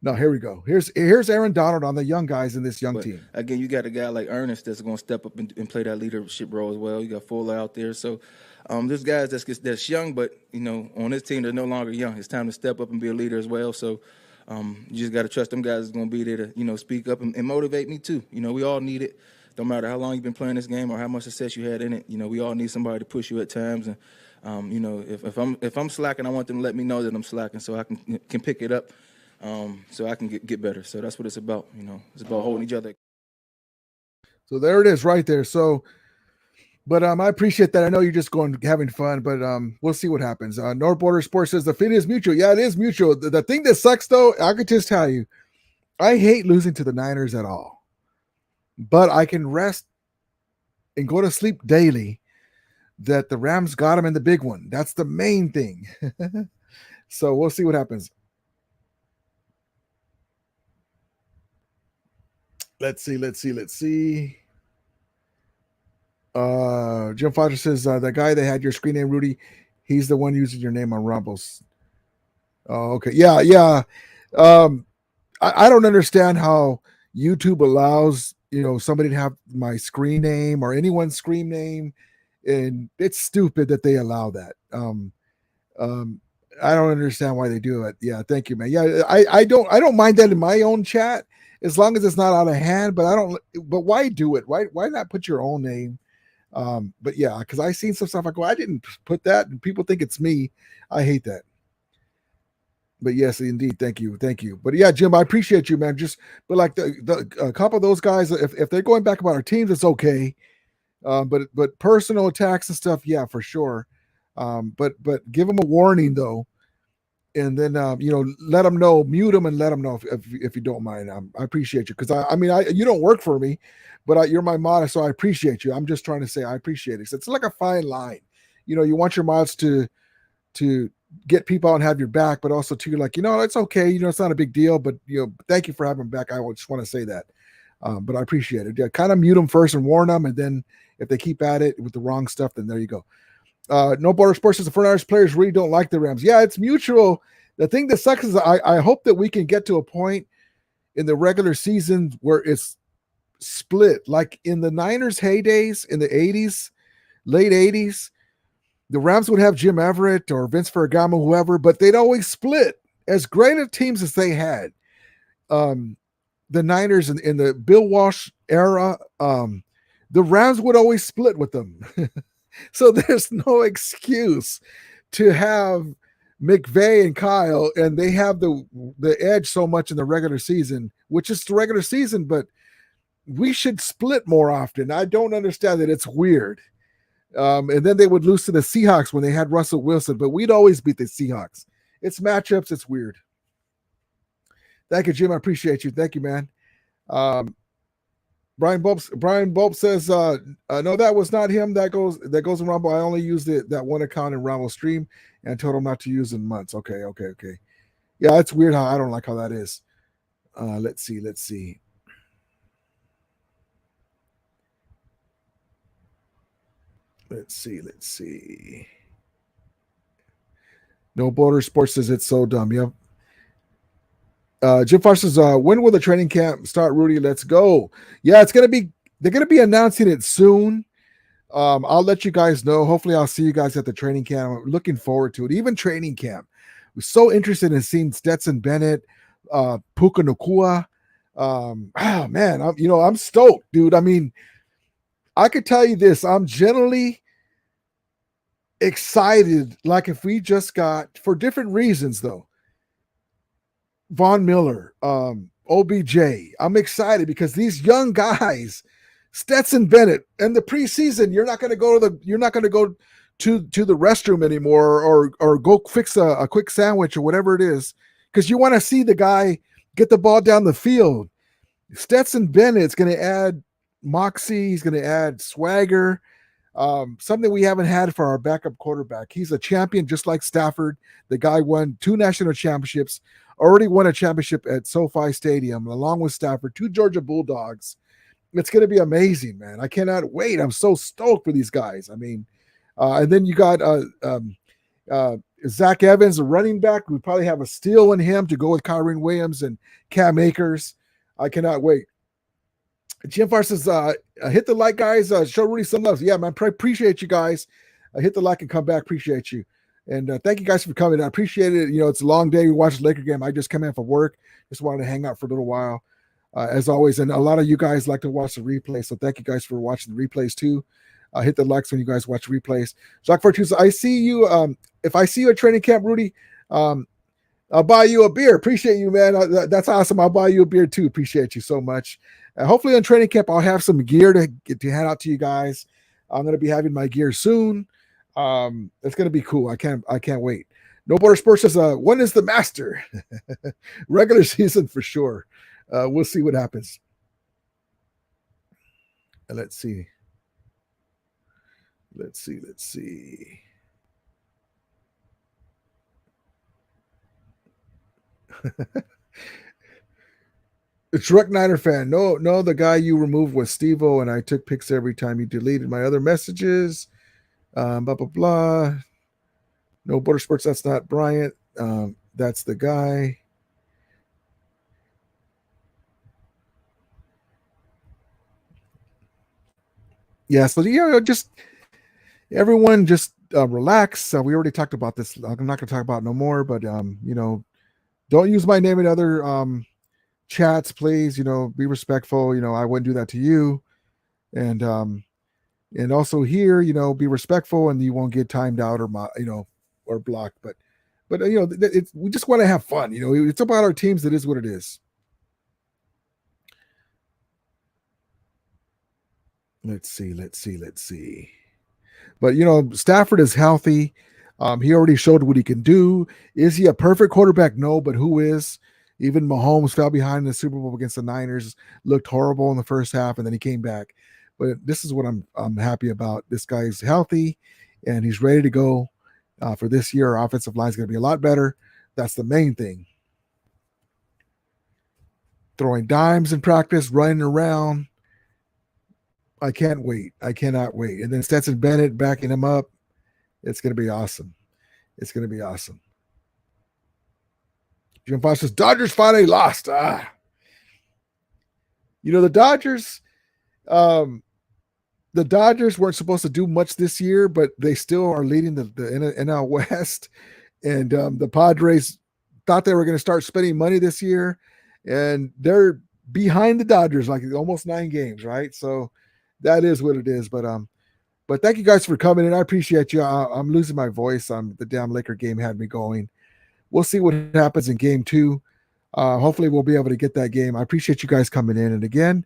No, here we go. Here's Aaron Donald on the young guys in this young team. Again, you got a guy like Ernest that's going to step up and play that leadership role as well. You got Fuller out there. So there's guys that's young, but, on this team, they're no longer young. It's time to step up and be a leader as well. So you just got to trust them guys is going to be there to, speak up and motivate me too. We all need it. No matter how long you've been playing this game or how much success you had in it, we all need somebody to push you at times. And, if I'm slacking, I want them to let me know that I'm slacking so I can pick it up, so I can get better. So that's what it's about. It's about holding each other. So there it is right there. So, but I appreciate that. I know you're just having fun, but we'll see what happens. North Border Sports says the fit is mutual. Yeah, it is mutual. The thing that sucks though, I could just tell you, I hate losing to the Niners at all, but I can rest and go to sleep daily that the Rams got them in the big one. That's the main thing. So we'll see what happens. Let's see. Jim Foster says the guy that had your screen name, Rudy, he's the one using your name on Rumbles. Oh, okay. Yeah. I don't understand how YouTube allows somebody to have my screen name or anyone's screen name, and it's stupid that they allow that. I don't understand why they do it. Yeah, thank you, man. Yeah, I don't mind that in my own chat as long as it's not out of hand. But I don't. But why do it? Why not put your own name? But yeah, because I seen some stuff. I go, I didn't put that, and people think it's me. I hate that. But yes, indeed, thank you. But yeah, Jim, I appreciate you, man. But like a couple of those guys, if they're going back about our teams, it's okay. But personal attacks and stuff, yeah, for sure. But give them a warning though, and then let them know, mute them, and let them know if you don't mind. I appreciate you because I mean you don't work for me, but you're my mod, so I appreciate you. I'm just trying to say I appreciate it. It's like a fine line. You want your mods to get people out and have your back, but also to like, it's okay. It's not a big deal, but thank you for having back. I just want to say that. But I appreciate it. Yeah, kind of mute them first and warn them. And then if they keep at it with the wrong stuff, then there you go. No Border Sports says the 49ers players really don't like the Rams. Yeah, it's mutual. The thing that sucks is I hope that we can get to a point in the regular season where it's split. Like in the Niners heydays in the 80s, late 80s, the Rams would have Jim Everett or Vince Ferragamo, whoever, but they'd always split. As great of teams as they had, the Niners in the Bill Walsh era, the Rams would always split with them. So there's no excuse to have McVay and Kyle, and they have the edge so much in the regular season, which is the regular season, but we should split more often. I don't understand that. It's weird. And then they would lose to the Seahawks when they had Russell Wilson, but we'd always beat the Seahawks. It's matchups. It's weird. Thank you, Jim. I appreciate you. Thank you, man. Brian Bulb says, no, that was not him. That goes in Rumble. I only used that one account in Rumble stream and told him not to use in months. Okay. Yeah, it's weird how I don't like how that is. Let's see. Let's see. No Border Sports says it's so dumb. Yep. Jim Foster says, when will the training camp start, Rudy? Let's go. Yeah, they're gonna be announcing it soon. I'll let you guys know. Hopefully I'll see you guys at the training camp. I'm looking forward to it. Even training camp. We're so interested in seeing Stetson Bennett, Puka Nacua. Oh man, I'm stoked, dude. I mean, I could tell you this. I'm generally excited, like if we just got, for different reasons though, Von Miller, OBJ. I'm excited because these young guys, Stetson Bennett, in the preseason, you're not going to go to the restroom anymore or go fix a quick sandwich or whatever it is, because you want to see the guy get the ball down the field. Stetson Bennett's going to add moxie. He's going to add swagger. Something we haven't had for our backup quarterback. He's a champion just like Stafford. The guy won 2 national championships, already won a championship at SoFi Stadium, along with Stafford, 2 Georgia Bulldogs. It's going to be amazing, man. I cannot wait. I'm so stoked for these guys. I mean, and then you got Zach Evans, a running back. We probably have a steal in him to go with Kyron Williams and Cam Akers. I cannot wait. Jim Farr says, hit the like, guys. Show Rudy some love. Yeah, man. Appreciate you guys. Hit the like and come back. Appreciate you. And thank you guys for coming. I appreciate it. It's a long day. We watched the Laker game. I just came in for work. Just wanted to hang out for a little while, as always. And a lot of you guys like to watch the replay. So thank you guys for watching the replays too. Hit the likes when you guys watch replays. Jacques Fortune, I see you. If I see you at training camp, Rudy, I'll buy you a beer. Appreciate you, man. That's awesome. I'll buy you a beer too. Appreciate you so much. Hopefully on training camp, I'll have some gear to hand out to you guys. I'm going to be having my gear soon. It's going to be cool. I can't wait. No Border Sports says, when is the master? Regular season for sure. We'll see what happens. Let's see. It's Ruck Niner fan. No, the guy you removed was Steve-O, and I took pics every time he deleted my other messages. Blah, blah, blah. No Border Sports, that's not Bryant. That's the guy. Yeah, so just everyone just relax. We already talked about this. I'm not going to talk about it no more, but don't use my name in other chats, please. Be respectful. I wouldn't do that to you. And also here, be respectful, and you won't get timed out or blocked. But we just want to have fun. It's about our teams. It is what it is. Let's see. But Stafford is healthy. He already showed what he can do. Is he a perfect quarterback? No, but who is? Even Mahomes fell behind in the Super Bowl against the Niners, looked horrible in the first half, and then he came back. But this is what I'm happy about. This guy's healthy, and he's ready to go for this year. Our offensive line is going to be a lot better. That's the main thing. Throwing dimes in practice, running around. I can't wait. I cannot wait. And then Stetson Bennett backing him up. It's going to be awesome. It's going to be awesome. Jim Fox says, Dodgers finally lost. The Dodgers, weren't supposed to do much this year, but they still are leading the NL West. And the Padres thought they were going to start spending money this year, and they're behind the Dodgers, like almost 9 games, right? So that is what it is. But thank you guys for coming in. I appreciate you. I'm losing my voice. The damn Laker game had me going. We'll see what happens in game 2. Hopefully we'll be able to get that game. I appreciate you guys coming in. And again,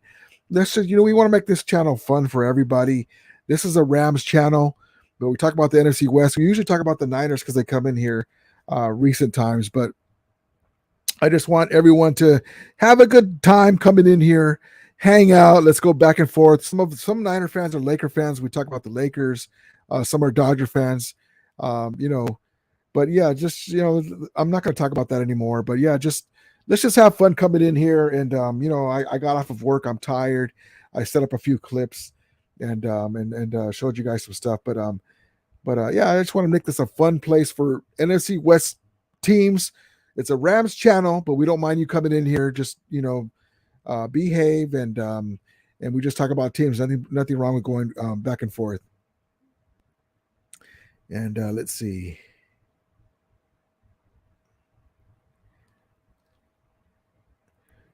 we want to make this channel fun for everybody. This is a Rams channel, but we talk about the NFC West. We usually talk about the Niners because they come in here recent times, but I just want everyone to have a good time coming in here, hang out. Let's go back and forth. Some Niner fans are Laker fans. We talk about the Lakers. Some are Dodger fans. But yeah, just I'm not going to talk about that anymore. But yeah, let's just have fun coming in here. And I got off of work. I'm tired. I set up a few clips and showed you guys some stuff. But yeah, I just want to make this a fun place for NFC West teams. It's a Rams channel, but we don't mind you coming in here. Just behave and we just talk about teams. Nothing wrong with going back and forth. And let's see.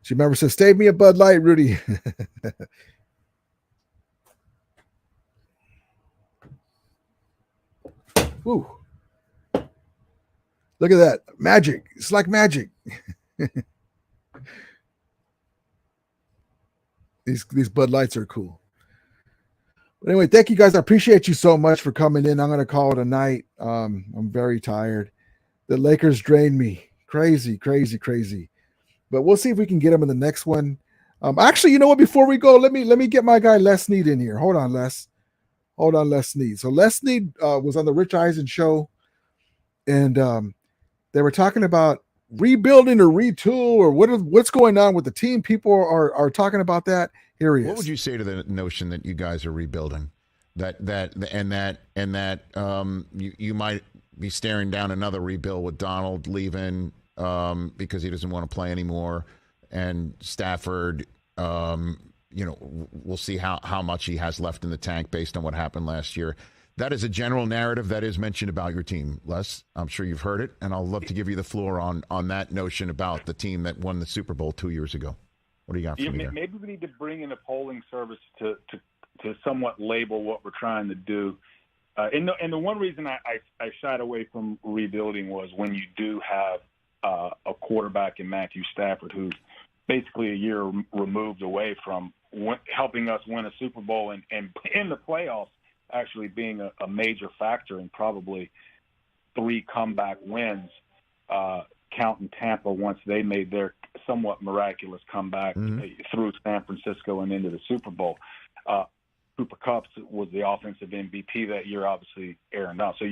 She remember says, "Save me a Bud Light, Rudy." Woo. Look at that. Magic. It's like magic. These Bud Lights are cool. But anyway, thank you guys. I appreciate you so much for coming in. I'm going to call it a night. I'm very tired. The Lakers drained me. Crazy. But we'll see if we can get them in the next one. Actually, you know what? Before we go, let me get my guy Les Snead in here. Hold on, Les Snead. So Les Snead was on the Rich Eisen show, and they were talking about rebuilding or retool or what's going on with the team. People are talking about that. Here he is. What would you say to the notion that you guys are rebuilding? That you might be staring down another rebuild with Donald leaving because he doesn't want to play anymore, and Stafford. We'll see how much he has left in the tank based on what happened last year. That is a general narrative that is mentioned about your team, Les. I'm sure you've heard it, and I'll love to give you the floor on that notion about the team that won the Super Bowl 2 years ago. What do you got for me there? Maybe we need to bring in a polling service to somewhat label what we're trying to do. And the one reason I shied away from rebuilding was when you do have a quarterback in Matthew Stafford who's basically a year removed away from helping us win a Super Bowl and in the playoffs, actually being a major factor in probably 3 comeback wins, counting Tampa once they made their somewhat miraculous comeback through San Francisco and into the Super Bowl. Cooper Kupp was the offensive MVP that year, obviously Aaron Donald. So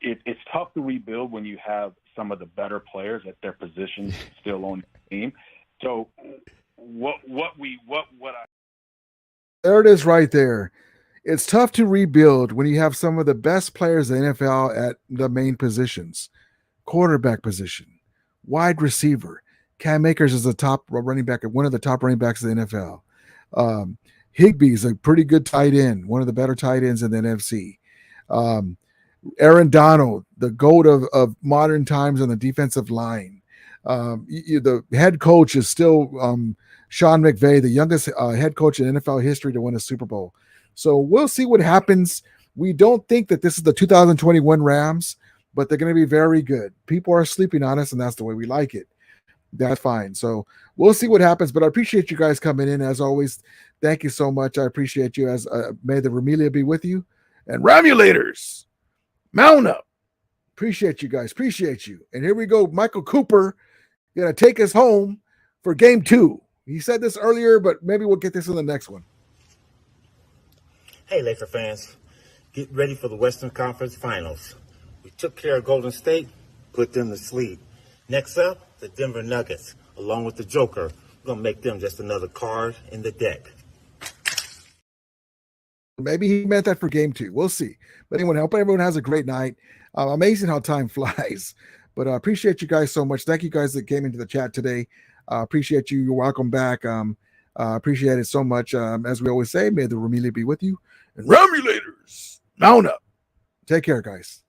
it's tough to rebuild when you have some of the better players at their positions still on the team. So there it is right there. It's tough to rebuild when you have some of the best players in the NFL at the main positions. Quarterback position, wide receiver. Cam Akers is the top running back, one of the top running backs of the NFL. Higbee's a pretty good tight end, one of the better tight ends in the NFC. Aaron Donald, the GOAT of modern times on the defensive line. The head coach is still Sean McVay, the youngest head coach in NFL history to win a Super Bowl. So we'll see what happens. We don't think that this is the 2021 Rams, but they're going to be very good. People are sleeping on us, and that's the way we like it. That's fine. So we'll see what happens, but I appreciate you guys coming in as always. Thank you so much. I appreciate you. As may the Ramelia be with you. And Ramulators, mount up. Appreciate you guys. Appreciate you. And here we go. Michael Cooper going to take us home for game 2. He said this earlier, but maybe we'll get this in the next one. Hey, Laker fans, get ready for the Western Conference Finals. We took care of Golden State, put them to sleep. Next up, the Denver Nuggets, along with the Joker. We're going to make them just another card in the deck. Maybe he meant that for game 2. We'll see. But anyway, I hope everyone has a great night. Amazing how time flies. But I appreciate you guys so much. Thank you guys that came into the chat today. Appreciate you. You're welcome back. Appreciate it so much. As we always say, may the Ramelia be with you. And Ramulators, mount up. Take care, guys.